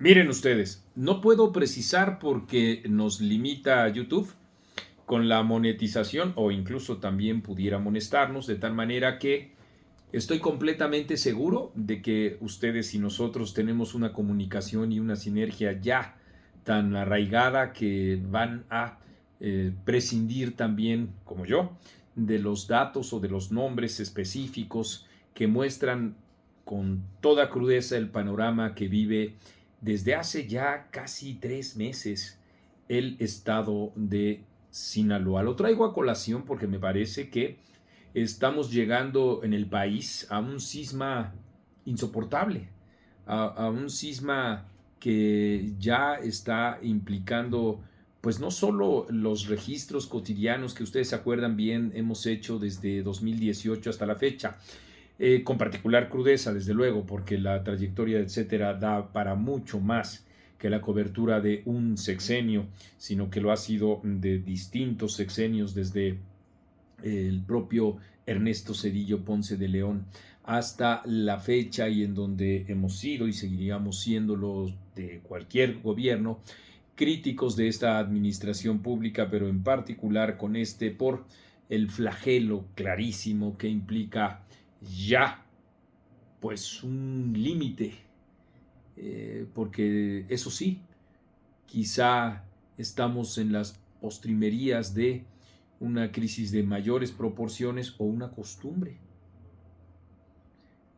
Miren ustedes, no puedo precisar porque nos limita YouTube con la monetización o incluso también pudiera amonestarnos de tal manera que estoy completamente seguro de que ustedes y nosotros tenemos una comunicación y una sinergia ya tan arraigada que van a prescindir también, como yo, de los datos o de los nombres específicos que muestran con toda crudeza el panorama que vive desde hace ya casi 3 meses el estado de Sinaloa. Lo traigo a colación porque me parece que estamos llegando en el país a un cisma insoportable, a un cisma que ya está implicando, pues no solo los registros cotidianos que ustedes se acuerdan bien hemos hecho desde 2018 hasta la fecha, con particular crudeza, desde luego, porque la trayectoria, etcétera, da para mucho más que la cobertura de un sexenio, sino que lo ha sido de distintos sexenios desde el propio Ernesto Zedillo Ponce de León hasta la fecha y en donde hemos sido y seguiríamos siendo los de cualquier gobierno críticos de esta administración pública, pero en particular con este por el flagelo clarísimo que implica ya pues un límite, porque eso sí, quizá estamos en las postrimerías de una crisis de mayores proporciones o una costumbre.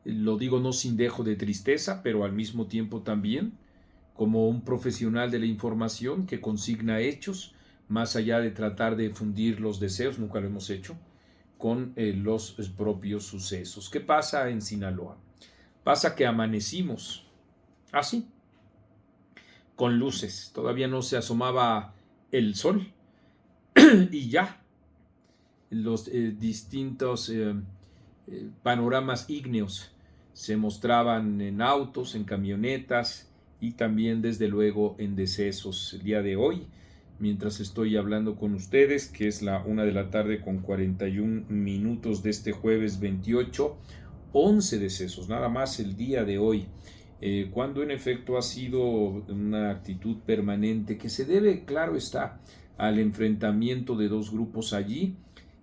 Lo digo no sin dejo de tristeza, pero al mismo tiempo también como un profesional de la información que consigna hechos, más allá de tratar de fundir los deseos, nunca lo hemos hecho, con los propios sucesos. ¿Qué pasa en Sinaloa? Pasa que amanecimos así, con luces, todavía no se asomaba el sol y ya los distintos panoramas ígneos se mostraban en autos, en camionetas y también desde luego en decesos. El día de hoy, mientras estoy hablando con ustedes, que es la 1 de la tarde con 41 minutos de este jueves 28, 11 decesos, nada más el día de hoy, cuando en efecto ha sido una actitud permanente que se debe, claro está, al enfrentamiento de dos grupos allí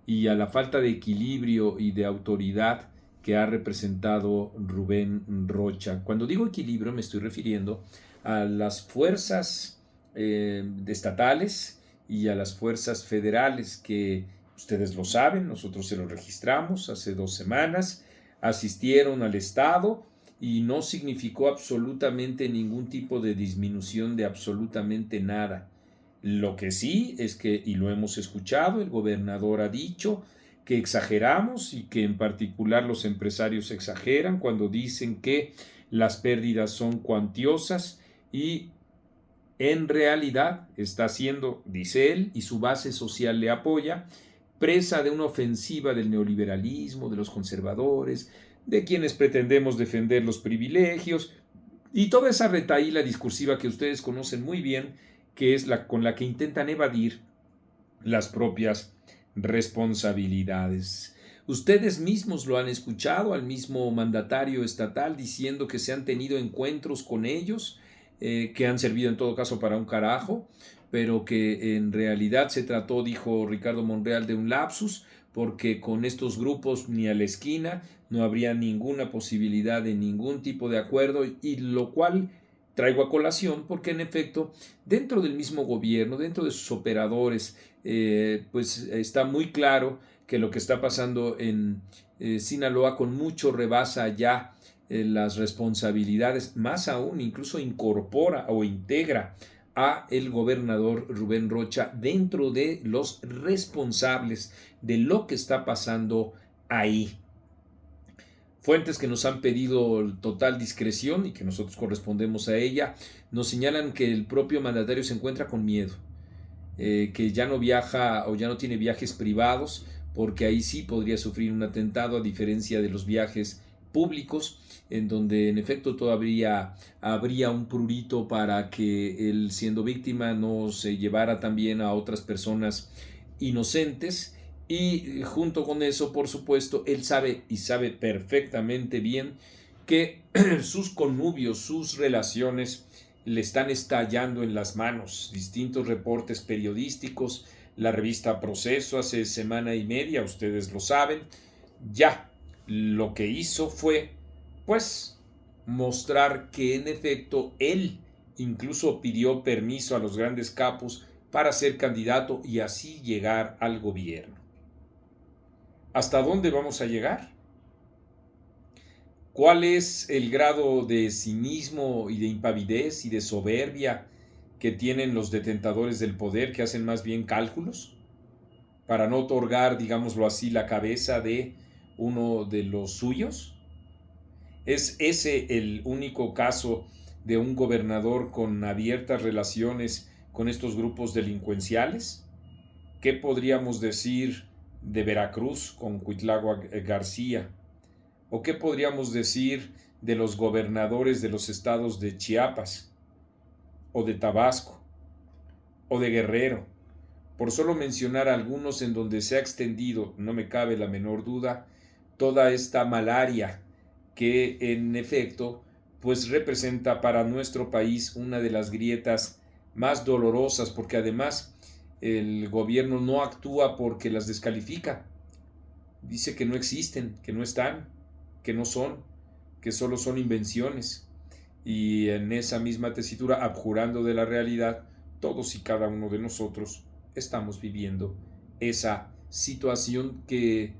y a la falta de equilibrio y de autoridad que ha representado Rubén Rocha. Cuando digo equilibrio me estoy refiriendo a las fuerzas estatales y a las fuerzas federales que ustedes lo saben, nosotros se lo registramos hace 2 semanas, asistieron al Estado y no significó absolutamente ningún tipo de disminución de absolutamente nada. Lo que sí es que, y lo hemos escuchado, el gobernador ha dicho que exageramos y que en particular los empresarios exageran cuando dicen que las pérdidas son cuantiosas y en realidad está siendo, dice él, y su base social le apoya, presa de una ofensiva del neoliberalismo, de los conservadores, de quienes pretendemos defender los privilegios y toda esa retahíla discursiva que ustedes conocen muy bien, que es la con la que intentan evadir las propias responsabilidades. Ustedes mismos lo han escuchado al mismo mandatario estatal diciendo que se han tenido encuentros con ellos, que han servido en todo caso para un carajo, pero que en realidad se trató, dijo Ricardo Monreal, de un lapsus, porque con estos grupos ni a la esquina no habría ninguna posibilidad de ningún tipo de acuerdo, y lo cual traigo a colación porque en efecto dentro del mismo gobierno, dentro de sus operadores, pues está muy claro que lo que está pasando en Sinaloa con mucho rebasa ya las responsabilidades, más aún incluso incorpora o integra a el gobernador Rubén Rocha dentro de los responsables de lo que está pasando ahí. Fuentes que nos han pedido total discreción y que nosotros correspondemos a ella, nos señalan que el propio mandatario se encuentra con miedo, que ya no viaja o ya no tiene viajes privados, porque ahí sí podría sufrir un atentado, a diferencia de los viajes públicos, en donde en efecto todavía habría un prurito para que él, siendo víctima, no se llevara también a otras personas inocentes. Y junto con eso, por supuesto, él sabe y sabe perfectamente bien que sus connubios, sus relaciones le están estallando en las manos. Distintos reportes periodísticos, la revista Proceso hace semana y media, ustedes lo saben, ya lo que hizo fue, pues, mostrar que en efecto él incluso pidió permiso a los grandes capos para ser candidato y así llegar al gobierno. ¿Hasta dónde vamos a llegar? ¿Cuál es el grado de cinismo y de impavidez y de soberbia que tienen los detentadores del poder, que hacen más bien cálculos para no otorgar, digámoslo así, la cabeza de uno de los suyos? ¿Es ese el único caso de un gobernador con abiertas relaciones con estos grupos delincuenciales? ¿Qué podríamos decir de Veracruz con Cuitlagua García? ¿O qué podríamos decir de los gobernadores de los estados de Chiapas, o de Tabasco, o de Guerrero? Por solo mencionar algunos en donde se ha extendido, no me cabe la menor duda, toda esta malaria que en efecto pues representa para nuestro país una de las grietas más dolorosas, porque además el gobierno no actúa porque las descalifica, dice que no existen, que no están, que no son, que solo son invenciones, y en esa misma tesitura, abjurando de la realidad, todos y cada uno de nosotros estamos viviendo esa situación que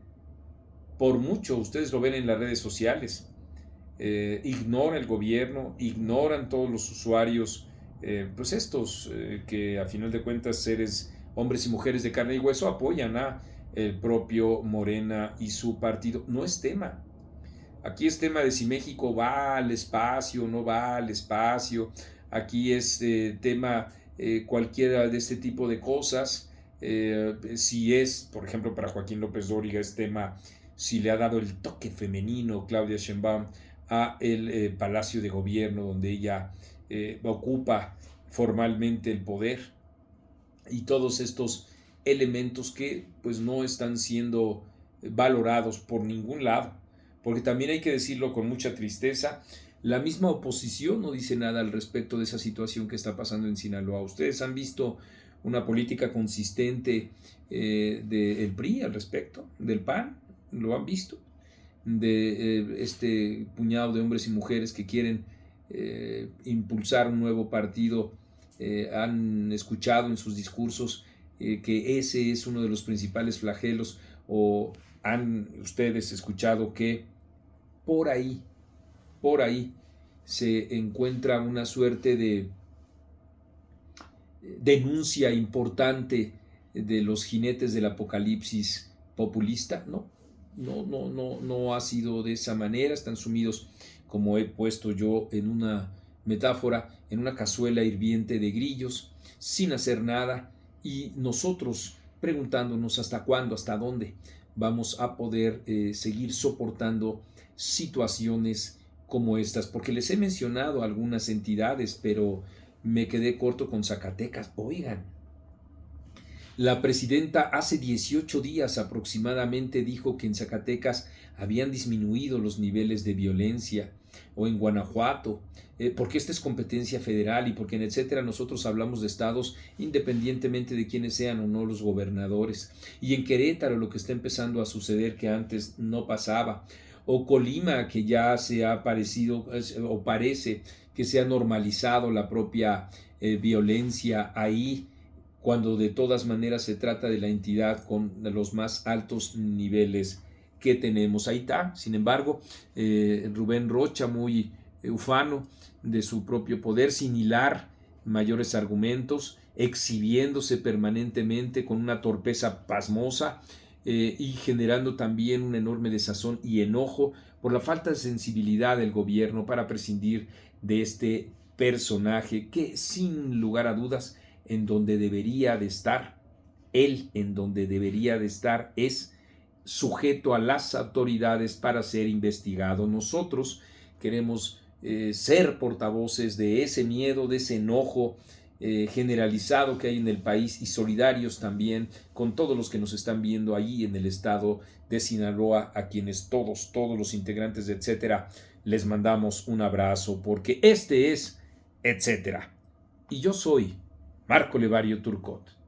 por mucho ustedes lo ven en las redes sociales. Ignora el gobierno, ignoran todos los usuarios, pues estos que a final de cuentas seres, hombres y mujeres de carne y hueso, apoyan a el propio Morena y su partido. No es tema. Aquí es tema de si México va al espacio o no va al espacio. Aquí es tema cualquiera de este tipo de cosas. Si es, por ejemplo, para Joaquín López Dóriga, es tema si le ha dado el toque femenino Claudia Sheinbaum a el Palacio de Gobierno, donde ella ocupa formalmente el poder, y todos estos elementos que pues no están siendo valorados por ningún lado, porque también hay que decirlo con mucha tristeza, la misma oposición no dice nada al respecto de esa situación que está pasando en Sinaloa. Ustedes han visto una política consistente del PRI al respecto, del PAN, lo han visto, de este puñado de hombres y mujeres que quieren impulsar un nuevo partido. Han escuchado en sus discursos que ese es uno de los principales flagelos, o han ustedes escuchado que por ahí se encuentra una suerte de denuncia importante de los jinetes del apocalipsis populista? No ha sido de esa manera. Están sumidos, como he puesto yo en una metáfora, en una cazuela hirviente de grillos, sin hacer nada, y nosotros preguntándonos hasta cuándo, hasta dónde vamos a poder seguir soportando situaciones como estas, porque les he mencionado algunas entidades, pero me quedé corto con Zacatecas. Oigan, la presidenta hace 18 días aproximadamente dijo que en Zacatecas habían disminuido los niveles de violencia, o en Guanajuato, porque esta es competencia federal y porque en etcétera nosotros hablamos de estados independientemente de quiénes sean o no los gobernadores. Y en Querétaro lo que está empezando a suceder que antes no pasaba, o Colima, que ya se ha parecido o parece que se ha normalizado la propia violencia ahí, cuando de todas maneras se trata de la entidad con los más altos niveles que tenemos. Ahí está, sin embargo, Rubén Rocha, muy ufano de su propio poder, sin hilar mayores argumentos, exhibiéndose permanentemente con una torpeza pasmosa, y generando también un enorme desazón y enojo por la falta de sensibilidad del gobierno para prescindir de este personaje que, sin lugar a dudas, en donde debería de estar, él en donde debería de estar es sujeto a las autoridades para ser investigado. Nosotros queremos ser portavoces de ese miedo, de ese enojo generalizado que hay en el país, y solidarios también con todos los que nos están viendo ahí en el estado de Sinaloa, a quienes todos los integrantes de etcétera les mandamos un abrazo, porque este es etc. Y yo soy Marco Levario Turcot.